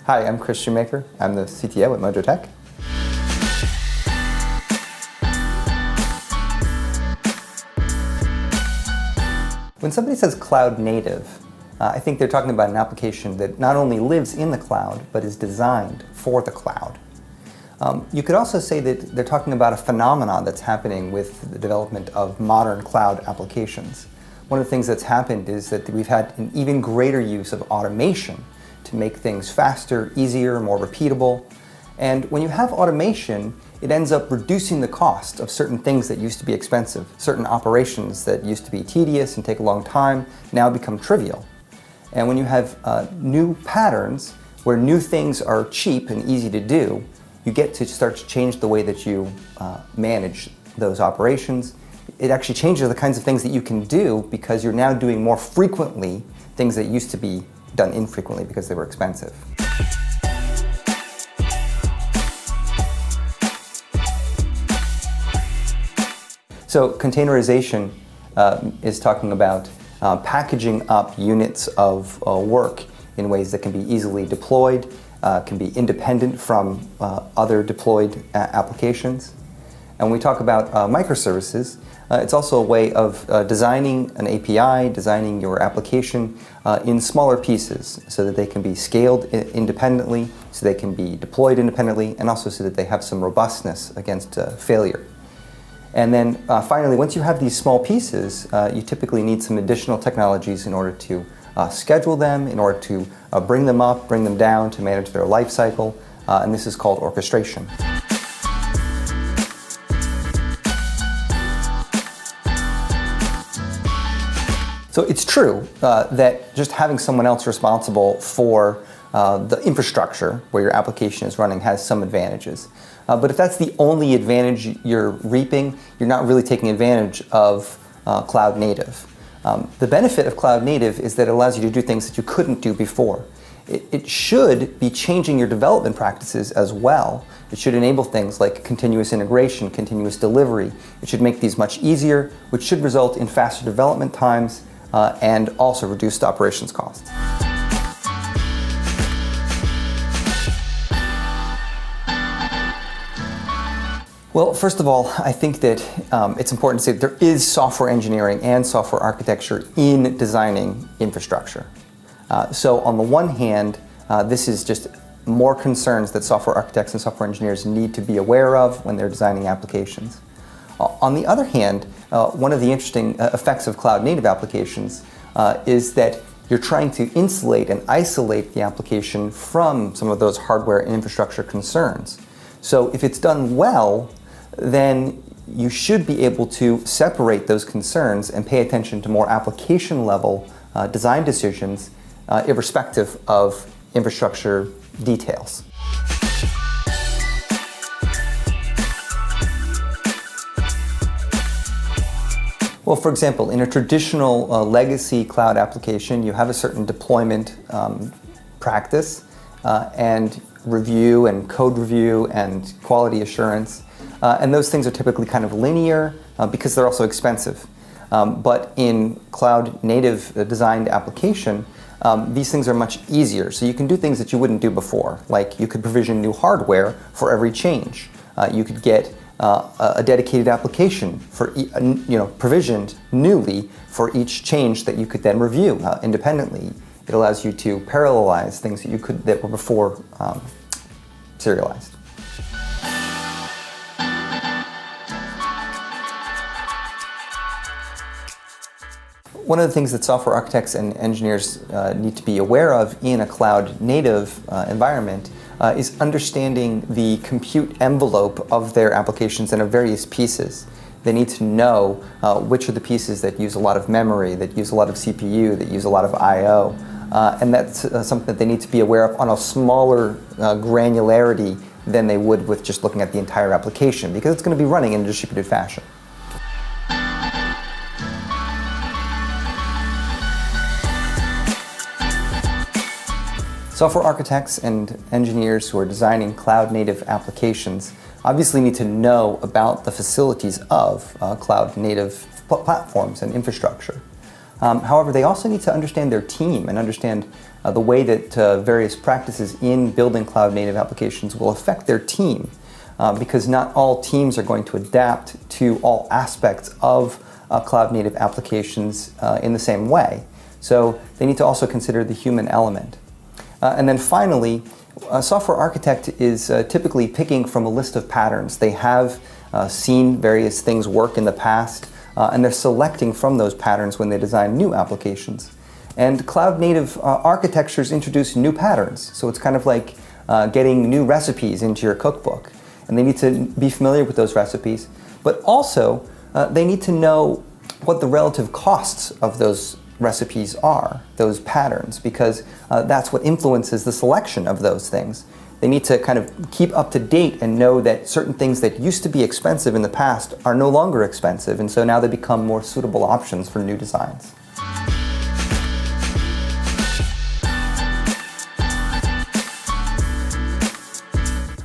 Hi, I'm Chris Shoemaker. I'm the CTO at MojoTech. When somebody says cloud native, I think they're talking about an application that not only lives in the cloud, but is designed for the cloud. You could also say that they're talking about a phenomenon that's happening with the development of modern cloud applications. One of the things that's happened is that we've had an even greater use of automation to make things faster, easier, more repeatable. And when you have automation, it ends up reducing the cost of certain things that used to be expensive. Certain operations that used to be tedious and take a long time now become trivial. And when you have new patterns where new things are cheap and easy to do, you get to start to change the way that you manage those operations. It actually changes the kinds of things that you can do because you're now doing more frequently things that used to be done infrequently because they were expensive. So containerization is talking about packaging up units of work in ways that can be easily deployed, can be independent from other deployed applications. And when we talk about microservices, it's also a way of designing an API, designing your application in smaller pieces so that they can be scaled independently, so they can be deployed independently, and also so that they have some robustness against failure. And then finally, once you have these small pieces, you typically need some additional technologies in order to schedule them, in order to bring them up, bring them down, to manage their life cycle, and this is called orchestration. So it's true that just having someone else responsible for the infrastructure where your application is running has some advantages. But if that's the only advantage you're reaping, you're not really taking advantage of cloud native. The benefit of cloud native is that it allows you to do things that you couldn't do before. It should be changing your development practices as well. It should enable things like continuous integration, continuous delivery. It should make these much easier, which should result in faster development times and also reduced operations costs. Well, first of all, I think that it's important to say that there is software engineering and software architecture in designing infrastructure. So on the one hand, this is just more concerns that software architects and software engineers need to be aware of when they're designing applications. On the other hand, one of the interesting effects of cloud-native applications is that you're trying to insulate and isolate the application from some of those hardware and infrastructure concerns. So if it's done well, then you should be able to separate those concerns and pay attention to more application-level design decisions, irrespective of infrastructure details. Well, for example, in a traditional legacy cloud application, you have a certain deployment practice and review and code review and quality assurance. And those things are typically kind of linear because they're also expensive. But in cloud native designed application, these things are much easier. So you can do things that you wouldn't do before. Like you could provision new hardware for every change. You could get a dedicated application for provisioned newly for each change that you could then review independently. It allows you to parallelize things that were before serialized. One of the things that software architects and engineers need to be aware of in a cloud-native environment is understanding the compute envelope of their applications and of various pieces. They need to know which are the pieces that use a lot of memory, that use a lot of CPU, that use a lot of I/O. And that's something that they need to be aware of on a smaller granularity than they would with just looking at the entire application, because it's going to be running in a distributed fashion. Software architects and engineers who are designing cloud-native applications obviously need to know about the facilities of cloud-native platforms and infrastructure. However, they also need to understand their team and understand the way that various practices in building cloud-native applications will affect their team, because not all teams are going to adapt to all aspects of cloud-native applications in the same way. So they need to also consider the human element. And then finally, a software architect is typically picking from a list of patterns. They have seen various things work in the past, and they're selecting from those patterns when they design new applications. And cloud-native architectures introduce new patterns, so it's kind of like getting new recipes into your cookbook. And they need to be familiar with those recipes, but also they need to know what the relative costs of those recipes are, those patterns, because that's what influences the selection of those things. They need to kind of keep up to date and know that certain things that used to be expensive in the past are no longer expensive, and so now they become more suitable options for new designs.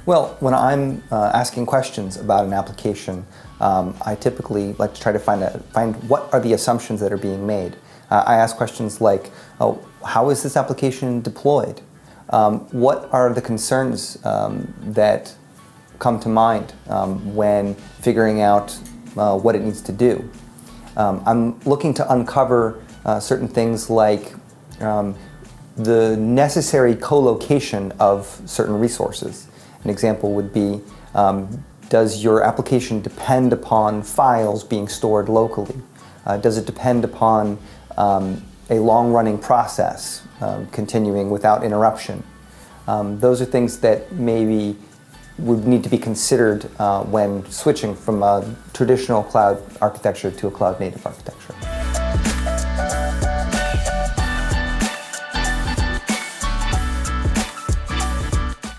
Well, when I'm asking questions about an application, I typically like to try to find what are the assumptions that are being made. I ask questions like, how is this application deployed? What are the concerns that come to mind when figuring out what it needs to do? I'm looking to uncover certain things like the necessary co-location of certain resources. An example would be, does your application depend upon files being stored locally? Does it depend upon a long-running process continuing without interruption? Those are things that maybe would need to be considered when switching from a traditional cloud architecture to a cloud-native architecture.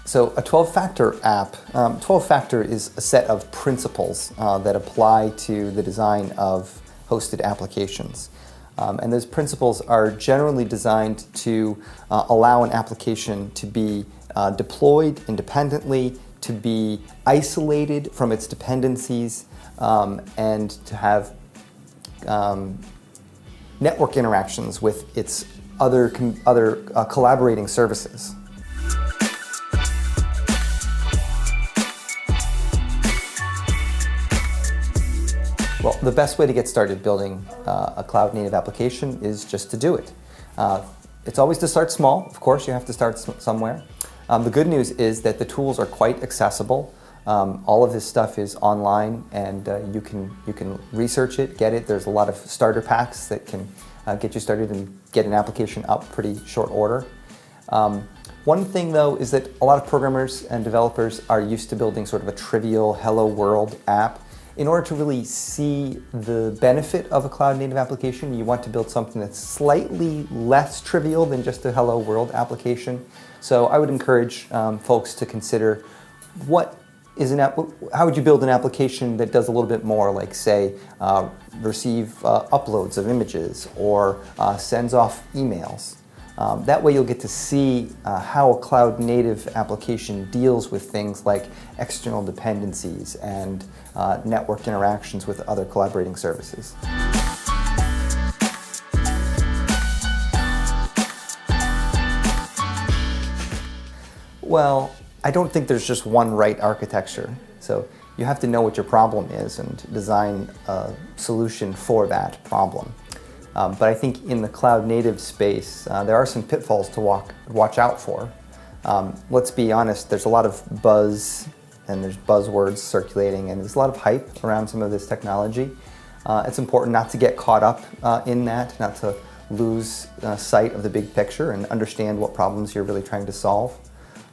So a 12-factor app, 12-factor is a set of principles that apply to the design of hosted applications. And those principles are generally designed to allow an application to be deployed independently, to be isolated from its dependencies, and to have network interactions with its other collaborating services. Well, the best way to get started building a cloud-native application is just to do it. It's always to start small. Of course, you have to start somewhere. The good news is that the tools are quite accessible. All of this stuff is online, and you can research it, get it. There's a lot of starter packs that can get you started and get an application up pretty short order. One thing, though, is that a lot of programmers and developers are used to building sort of a trivial hello world app. In order to really see the benefit of a cloud-native application, you want to build something that's slightly less trivial than just a hello world application. So I would encourage folks to consider how would you build an application that does a little bit more, like say receive uploads of images or sends off emails. That way you'll get to see how a cloud-native application deals with things like external dependencies and networked interactions with other collaborating services. Well, I don't think there's just one right architecture. So you have to know what your problem is and design a solution for that problem. But I think in the cloud-native space, there are some pitfalls to watch out for. Let's be honest, there's a lot of buzz and there's buzzwords circulating, and there's a lot of hype around some of this technology. It's important not to get caught up in that, not to lose sight of the big picture and understand what problems you're really trying to solve.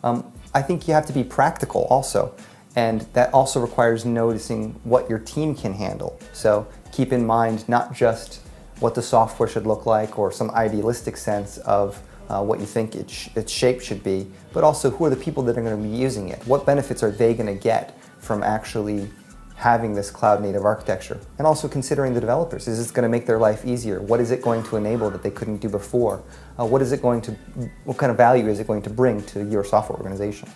I think you have to be practical also, and that also requires noticing what your team can handle. So keep in mind not just what the software should look like or some idealistic sense of what you think its shape should be, but also who are the people that are going to be using it? What benefits are they going to get from actually having this cloud-native architecture? And also considering the developers. Is this going to make their life easier? What is it going to enable that they couldn't do before? What kind of value is it going to bring to your software organization?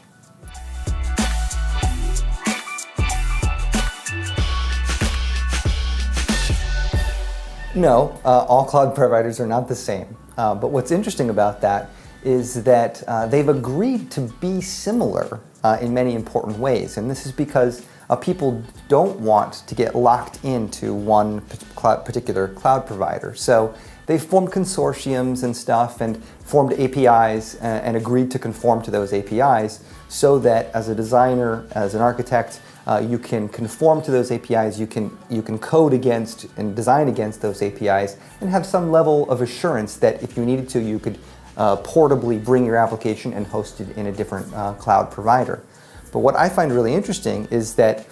No, all cloud providers are not the same. But what's interesting about that is that they've agreed to be similar in many important ways. And this is because people don't want to get locked into one particular cloud provider. So they've formed consortiums and stuff and formed APIs and agreed to conform to those APIs so that as a designer, as an architect, you can conform to those APIs, you can code against and design against those APIs and have some level of assurance that if you needed to, you could portably bring your application and host it in a different cloud provider. But what I find really interesting is that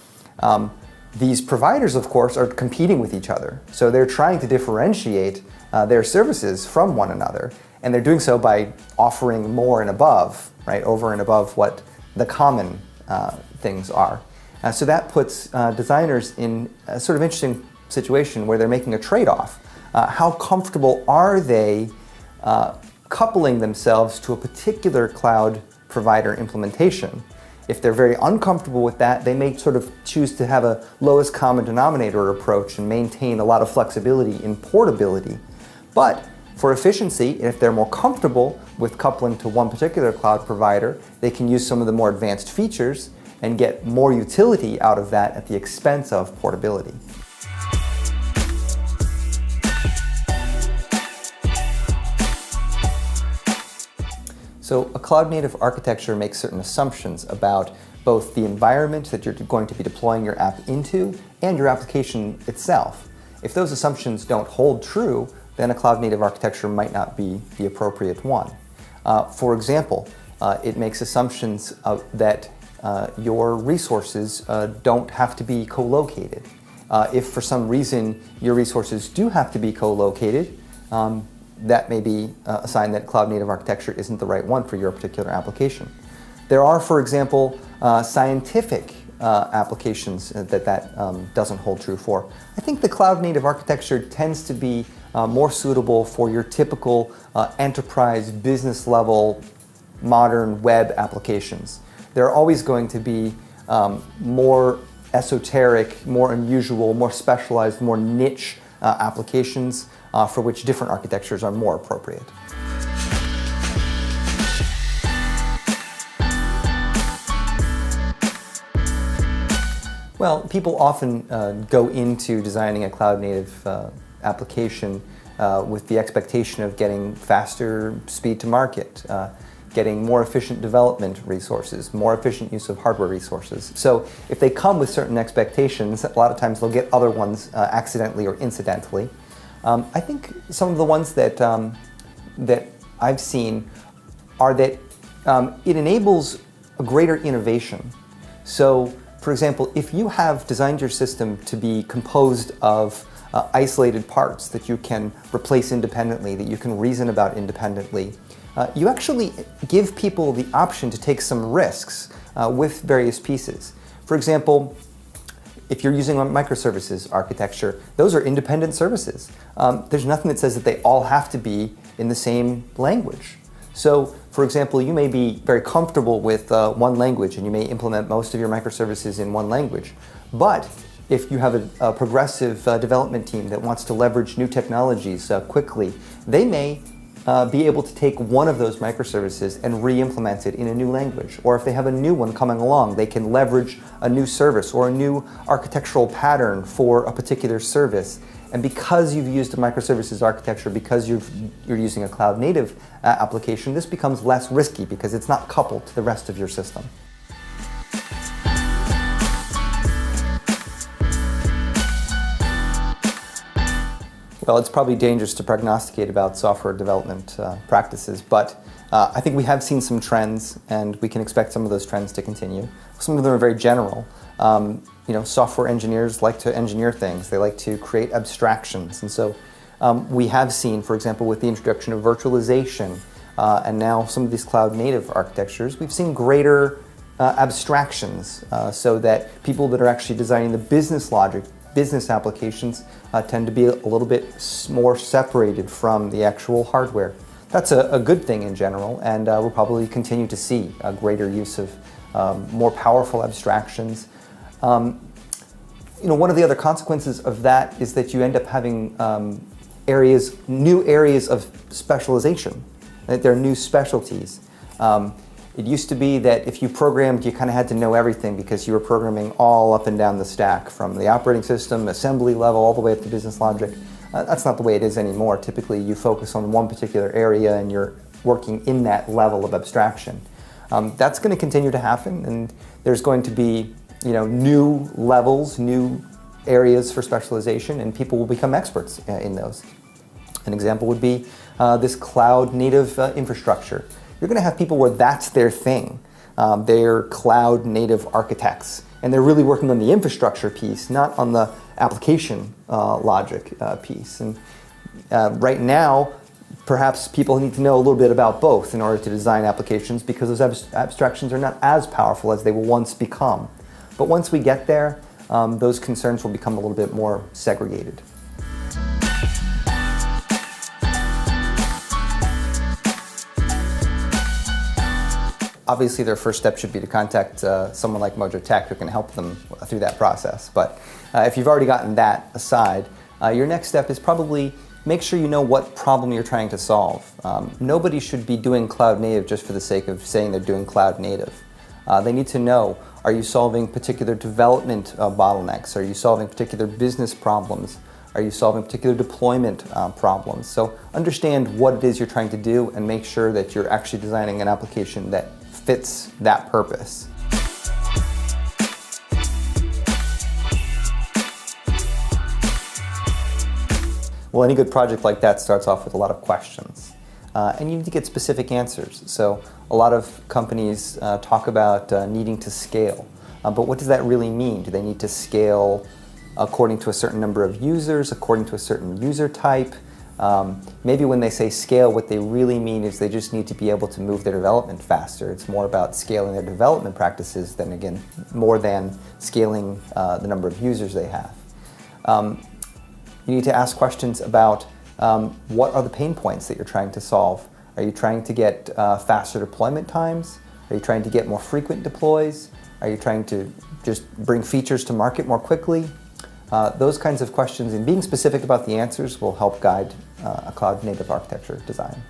these providers, of course, are competing with each other. So they're trying to differentiate their services from one another, and they're doing so by offering more and above, right, over and above what the common things are. So that puts designers in a sort of interesting situation where they're making a trade-off. How comfortable are they coupling themselves to a particular cloud provider implementation? If they're very uncomfortable with that, they may sort of choose to have a lowest common denominator approach and maintain a lot of flexibility in portability. But for efficiency, if they're more comfortable with coupling to one particular cloud provider, they can use some of the more advanced features and get more utility out of that at the expense of portability. So a cloud-native architecture makes certain assumptions about both the environment that you're going to be deploying your app into and your application itself. If those assumptions don't hold true, then a cloud-native architecture might not be the appropriate one. For example, it makes assumptions that your resources don't have to be co-located. If for some reason your resources do have to be co-located, that may be a sign that cloud-native architecture isn't the right one for your particular application. There are, for example, scientific applications that doesn't hold true for. I think the cloud-native architecture tends to be more suitable for your typical enterprise, business-level, modern web applications. There are always going to be more esoteric, more unusual, more specialized, more niche applications for which different architectures are more appropriate. Well, people often go into designing a cloud-native application with the expectation of getting faster speed to market, getting more efficient development resources, more efficient use of hardware resources. So if they come with certain expectations, a lot of times they'll get other ones accidentally or incidentally. I think some of the ones that I've seen are that it enables a greater innovation. So, for example, if you have designed your system to be composed of isolated parts that you can replace independently, that you can reason about independently, you actually give people the option to take some risks with various pieces. For example, if you're using a microservices architecture, those are independent services. There's nothing that says that they all have to be in the same language. So, for example, you may be very comfortable with one language and you may implement most of your microservices in one language. But if you have a progressive development team that wants to leverage new technologies quickly, they may be able to take one of those microservices and re-implement it in a new language. Or if they have a new one coming along, they can leverage a new service or a new architectural pattern for a particular service. And because you've used a microservices architecture, because you're using a cloud-native application, this becomes less risky because it's not coupled to the rest of your system. Well, it's probably dangerous to prognosticate about software development practices, but I think we have seen some trends, and we can expect some of those trends to continue. Some of them are very general. Software engineers like to engineer things. They like to create abstractions, and so we have seen, for example, with the introduction of virtualization and now some of these cloud-native architectures, we've seen greater abstractions so that people that are actually designing the business logic, business applications tend to be a little bit more separated from the actual hardware. That's a good thing in general, and we'll probably continue to see a greater use of more powerful abstractions. One of the other consequences of that is that you end up having new areas of specialization. That there are new specialties. It used to be that if you programmed, you kind of had to know everything because you were programming all up and down the stack, from the operating system, assembly level, all the way up to business logic. That's not the way it is anymore. Typically, you focus on one particular area and you're working in that level of abstraction. That's going to continue to happen, and there's going to be new levels, new areas for specialization, and people will become experts in those. An example would be this cloud-native infrastructure. You're going to have people where that's their thing. They're cloud-native architects, and they're really working on the infrastructure piece, not on the application logic piece. And right now, perhaps people need to know a little bit about both in order to design applications, because those abstractions are not as powerful as they will once become. But once we get there, those concerns will become a little bit more segregated. Obviously, their first step should be to contact someone like MojoTech who can help them through that process. But if you've already gotten that aside, your next step is probably make sure you know what problem you're trying to solve. Nobody should be doing cloud native just for the sake of saying they're doing cloud native. They need to know, are you solving particular development bottlenecks? Are you solving particular business problems? Are you solving particular deployment problems? So understand what it is you're trying to do and make sure that you're actually designing an application that fits that purpose. Well, any good project like that starts off with a lot of questions. And you need to get specific answers. So a lot of companies talk about needing to scale. But what does that really mean? Do they need to scale according to a certain number of users, according to a certain user type? Maybe when they say scale, what they really mean is they just need to be able to move their development faster. It's more about scaling their development practices than, again, more than scaling the number of users they have. You need to ask questions about what are the pain points that you're trying to solve. Are you trying to get faster deployment times? Are you trying to get more frequent deploys? Are you trying to just bring features to market more quickly? Those kinds of questions, and being specific about the answers, will help guide a cloud-native architecture design.